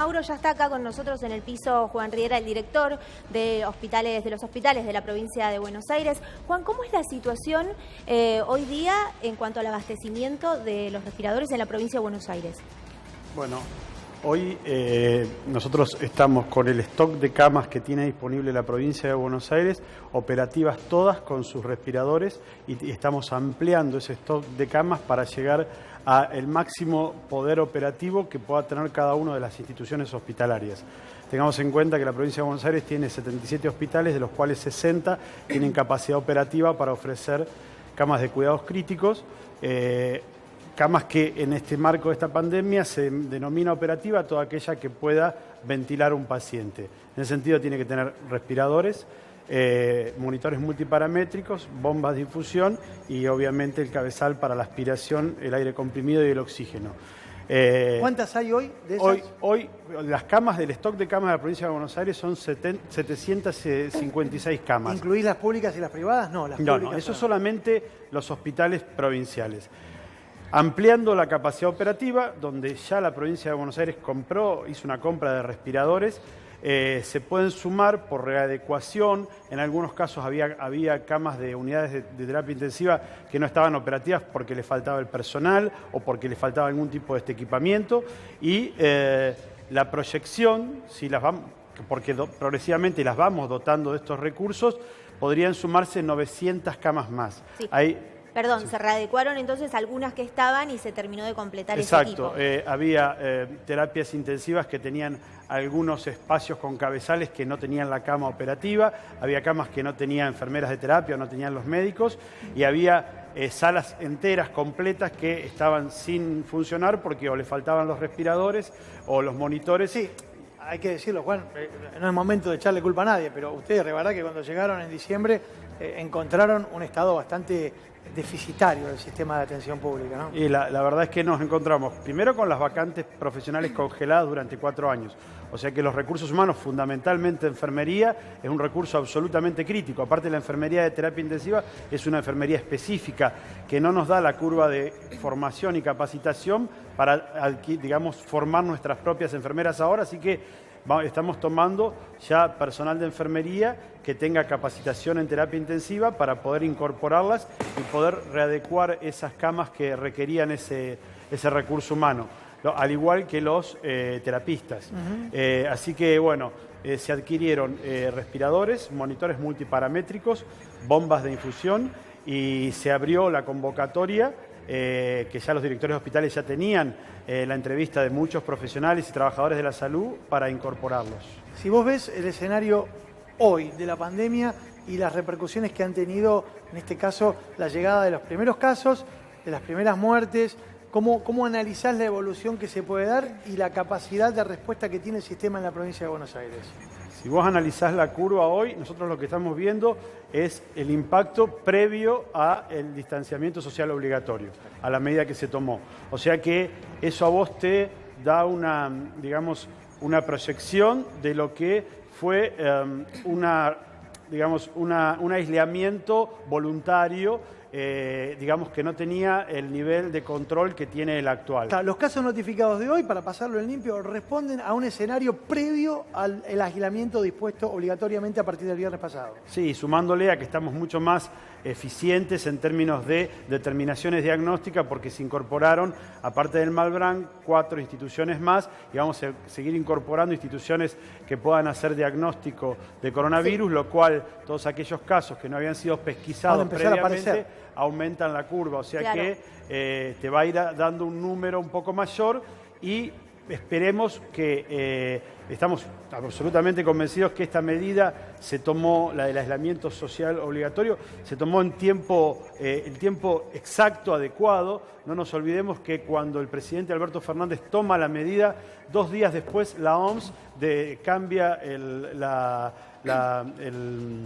Mauro ya está acá con nosotros en el piso, Juan Riera, el director de los hospitales de la provincia de Buenos Aires. Juan, ¿cómo es la situación hoy día en cuanto al abastecimiento de los respiradores en la provincia de Buenos Aires? Bueno, hoy nosotros estamos con el stock de camas que tiene disponible la provincia de Buenos Aires, operativas todas con sus respiradores, y estamos ampliando ese stock de camas para llegar al máximo poder operativo que pueda tener cada una de las instituciones hospitalarias. Tengamos en cuenta que la provincia de Buenos Aires tiene 77 hospitales, de los cuales 60 tienen capacidad operativa para ofrecer camas de cuidados críticos, camas que en este marco de esta pandemia se denomina operativa toda aquella que pueda ventilar un paciente. En ese sentido tiene que tener respiradores, monitores multiparamétricos, bombas de infusión y obviamente el cabezal para la aspiración, el aire comprimido y el oxígeno. ¿Cuántas hay hoy de esas? Hoy las camas del stock de camas de la provincia de Buenos Aires son 756 camas. ¿Incluís las públicas y las privadas? No, las públicas. No, eso solamente los hospitales provinciales. Ampliando la capacidad operativa, donde ya la provincia de Buenos Aires hizo una compra de respiradores, se pueden sumar por readecuación. En algunos casos había camas de unidades de terapia intensiva que no estaban operativas porque le faltaba el personal o porque le faltaba algún tipo de equipamiento. Y la proyección, porque progresivamente las vamos dotando de estos recursos, podrían sumarse 900 camas más. Sí. Sí. Se readecuaron entonces algunas que estaban y se terminó de completar ese equipo. Exacto, había terapias intensivas que tenían algunos espacios con cabezales que no tenían la cama operativa, había camas que no tenían enfermeras de terapia, no tenían los médicos, y había salas enteras, completas, que estaban sin funcionar porque o le faltaban los respiradores o los monitores. Sí. Hay que decirlo, Juan, no es momento de echarle culpa a nadie, pero ustedes, de verdad que cuando llegaron en diciembre encontraron un estado bastante deficitario del sistema de atención pública, ¿no? Y la verdad es que nos encontramos primero con las vacantes profesionales congeladas durante 4 años. O sea que los recursos humanos, fundamentalmente enfermería, es un recurso absolutamente crítico. Aparte, la enfermería de terapia intensiva es una enfermería específica que no nos da la curva de formación y capacitación para, digamos, formar nuestras propias enfermeras ahora. Así que estamos tomando ya personal de enfermería que tenga capacitación en terapia intensiva para poder incorporarlas y poder readecuar esas camas que requerían ese recurso humano, al igual que los terapistas. Así que, bueno, se adquirieron respiradores, monitores multiparamétricos, bombas de infusión, y se abrió la convocatoria, que ya los directores de hospitales ya tenían la entrevista de muchos profesionales y trabajadores de la salud para incorporarlos. Si vos ves el escenario hoy de la pandemia y las repercusiones que han tenido, en este caso, la llegada de los primeros casos, de las primeras muertes, ¿cómo analizás la evolución que se puede dar y la capacidad de respuesta que tiene el sistema en la provincia de Buenos Aires? Si vos analizás la curva hoy, nosotros lo que estamos viendo es el impacto previo al distanciamiento social obligatorio, a la medida que se tomó. O sea que eso a vos te da una proyección de lo que fue un aislamiento voluntario, digamos que no tenía el nivel de control que tiene el actual. Los casos notificados de hoy, para pasarlo en limpio, responden a un escenario previo al aislamiento dispuesto obligatoriamente a partir del viernes pasado. Sí, sumándole a que estamos mucho más eficientes en términos de determinaciones diagnósticas, porque se incorporaron, aparte del Malbrán, 4 instituciones más, y vamos a seguir incorporando instituciones que puedan hacer diagnóstico de coronavirus, sí. Lo cual todos aquellos casos que no habían sido pesquisados previamente aumentan la curva. O sea, claro, que te va a ir dando un número un poco mayor, y esperemos que estamos absolutamente convencidos que esta medida se tomó, la del aislamiento social obligatorio, se tomó en el tiempo exacto, adecuado. No nos olvidemos que cuando el presidente Alberto Fernández toma la medida, 2 días después la OMS cambia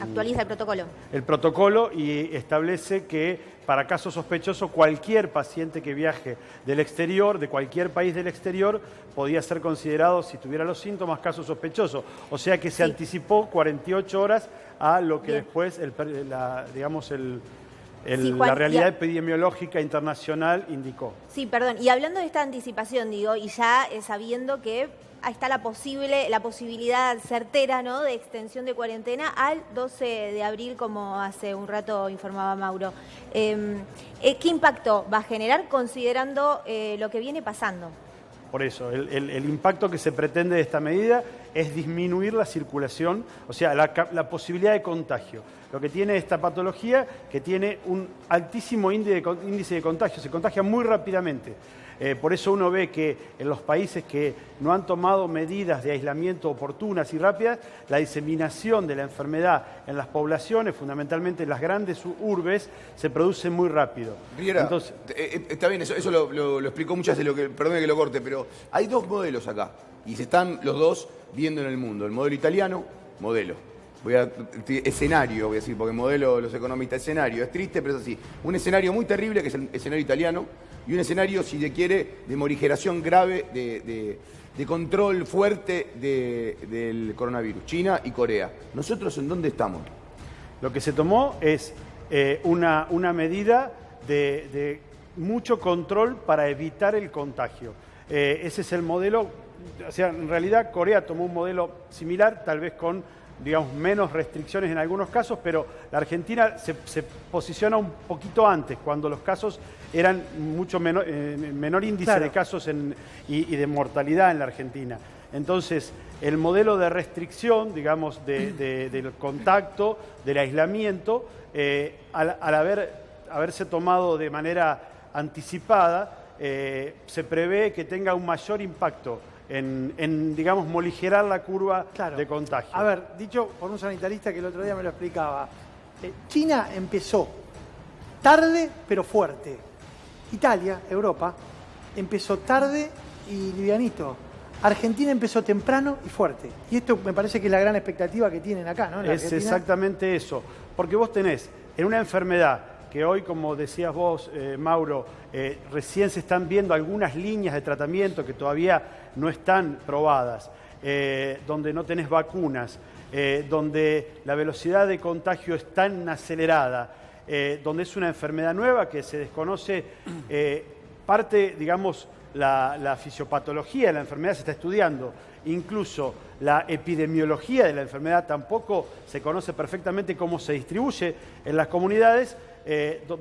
actualiza el protocolo. El protocolo, y establece que para caso sospechoso cualquier paciente que viaje del exterior, de cualquier país del exterior, podía ser considerado, si tuviera los síntomas, caso sospechoso. O sea que se anticipó 48 horas a lo que después, la realidad epidemiológica internacional indicó. Sí, perdón. Y hablando de esta anticipación, digo, y ya sabiendo que está la posibilidad certera, ¿no?, de extensión de cuarentena al 12 de abril, como hace un rato informaba Mauro. ¿Qué impacto va a generar considerando lo que viene pasando? Por eso, el impacto que se pretende de esta medida es disminuir la circulación, o sea, la posibilidad de contagio. Lo que tiene esta patología, que tiene un altísimo índice de contagio, se contagia muy rápidamente. Por eso uno ve que en los países que no han tomado medidas de aislamiento oportunas y rápidas, la diseminación de la enfermedad en las poblaciones, fundamentalmente en las grandes urbes, se produce muy rápido. Riera, entonces, está bien, eso lo explicó muchas de lo que, perdone que lo corte, pero hay dos modelos acá y se están los dos viendo en el mundo. El modelo italiano, escenario, voy a decir, porque modelo los economistas, escenario, es triste, pero es así. Un escenario muy terrible, que es el escenario italiano, y un escenario, si se quiere, de morigeración grave, de control fuerte del coronavirus, China y Corea. ¿Nosotros en dónde estamos? Lo que se tomó es una medida de mucho control para evitar el contagio. Ese es el modelo, o sea, en realidad Corea tomó un modelo similar, tal vez con, digamos, menos restricciones en algunos casos, pero la Argentina se posiciona un poquito antes, cuando los casos eran mucho menor índice, claro, de casos y de mortalidad en la Argentina. Entonces, el modelo de restricción, digamos, del contacto, del aislamiento, al haberse tomado de manera anticipada, se prevé que tenga un mayor impacto en digamos, moligerar la curva, claro, de contagio. A ver, dicho por un sanitarista que el otro día me lo explicaba, China empezó tarde pero fuerte. Italia, Europa, empezó tarde y livianito. Argentina empezó temprano y fuerte. Y esto me parece que es la gran expectativa que tienen acá, ¿no? Es exactamente eso. Porque vos tenés en una enfermedad que hoy, como decías vos, Mauro, recién se están viendo algunas líneas de tratamiento que todavía no están probadas, donde no tenés vacunas, donde la velocidad de contagio es tan acelerada, donde es una enfermedad nueva que se desconoce parte, digamos, la fisiopatología de la enfermedad se está estudiando, incluso la epidemiología de la enfermedad tampoco se conoce perfectamente cómo se distribuye en las comunidades.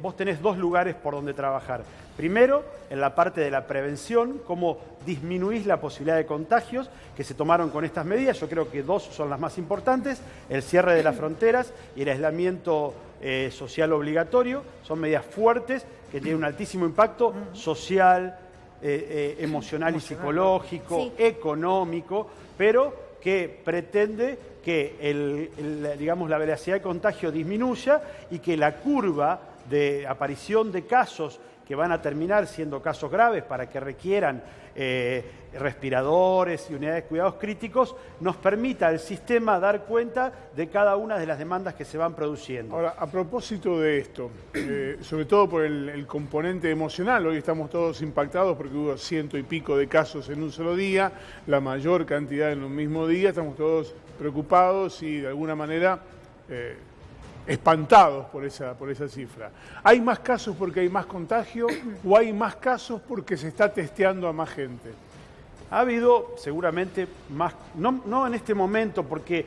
Vos tenés dos lugares por donde trabajar. Primero, en la parte de la prevención, cómo disminuís la posibilidad de contagios que se tomaron con estas medidas. Yo creo que dos son las más importantes: el cierre de las fronteras y el aislamiento social obligatorio. Son medidas fuertes que tienen un altísimo impacto social, emocional y psicológico, sí, económico, pero que pretende que digamos, la velocidad de contagio disminuya y que la curva de aparición de casos que van a terminar siendo casos graves para que requieran respiradores y unidades de cuidados críticos, nos permita al sistema dar cuenta de cada una de las demandas que se van produciendo. Ahora, a propósito de esto, sobre todo por el componente emocional, hoy estamos todos impactados porque hubo 100 y pico de casos en un solo día, la mayor cantidad en un mismo día, estamos todos preocupados y de alguna manera espantados por esa cifra. ¿Hay más casos porque hay más contagio o hay más casos porque se está testeando a más gente? Ha habido seguramente más, no en este momento, porque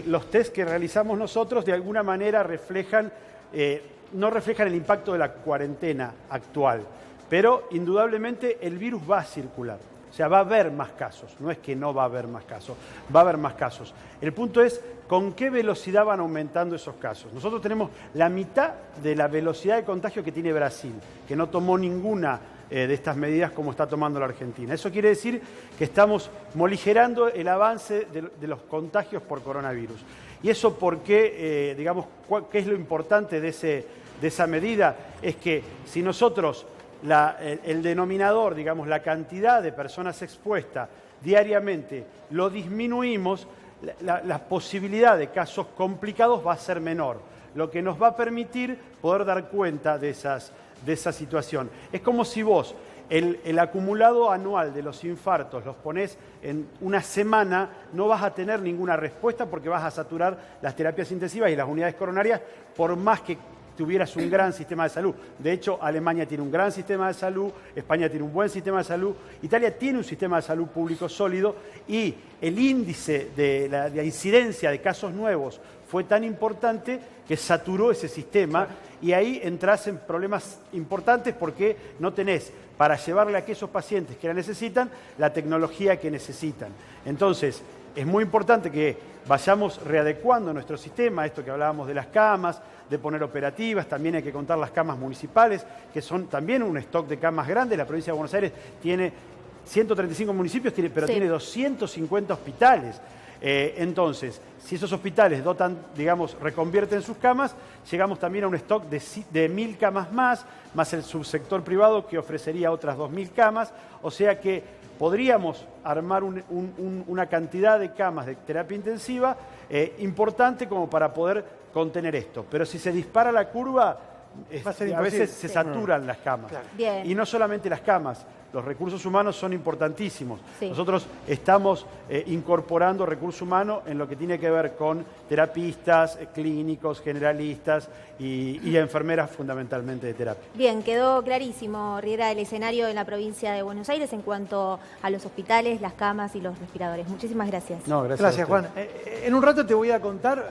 los test que realizamos nosotros de alguna manera no reflejan el impacto de la cuarentena actual, pero indudablemente el virus va a circular. O sea, va a haber más casos, no es que no va a haber más casos, va a haber más casos. El punto es con qué velocidad van aumentando esos casos. Nosotros tenemos la mitad de la velocidad de contagio que tiene Brasil, que no tomó ninguna de estas medidas como está tomando la Argentina. Eso quiere decir que estamos moligerando el avance de los contagios por coronavirus. Y eso porque, digamos, ¿qué es lo importante de esa medida? Es que si nosotros el denominador, digamos, la cantidad de personas expuestas diariamente, lo disminuimos, la posibilidad de casos complicados va a ser menor, lo que nos va a permitir poder dar cuenta de esa situación. Es como si vos el acumulado anual de los infartos los ponés en una semana, no vas a tener ninguna respuesta porque vas a saturar las terapias intensivas y las unidades coronarias, por más que tuvieras un gran sistema de salud. De hecho, Alemania tiene un gran sistema de salud, España tiene un buen sistema de salud, Italia tiene un sistema de salud público sólido y el índice de la incidencia de casos nuevos fue tan importante que saturó ese sistema y ahí entras en problemas importantes porque no tenés para llevarle a aquellos pacientes que la necesitan la tecnología que necesitan. Entonces, es muy importante que vayamos readecuando nuestro sistema, esto que hablábamos de las camas, de poner operativas, también hay que contar las camas municipales, que son también un stock de camas grande. La provincia de Buenos Aires tiene 135 municipios, pero tiene 250 hospitales. Entonces, si esos hospitales dotan, digamos, reconvierten sus camas, llegamos también a un stock de 1.000 camas más el subsector privado que ofrecería otras 2.000 camas, o sea que podríamos armar una cantidad de camas de terapia intensiva importante como para poder contener esto. Pero si se dispara la curva, a veces se saturan las camas. Claro. Bien. Y no solamente las camas, los recursos humanos son importantísimos. Sí. Nosotros estamos incorporando recurso humano en lo que tiene que ver con terapistas, clínicos, generalistas y enfermeras fundamentalmente de terapia. Bien, quedó clarísimo, Riera, el escenario en la provincia de Buenos Aires en cuanto a los hospitales, las camas y los respiradores. Muchísimas gracias. No, gracias a Gracias, ustedes. Juan. En un rato te voy a contar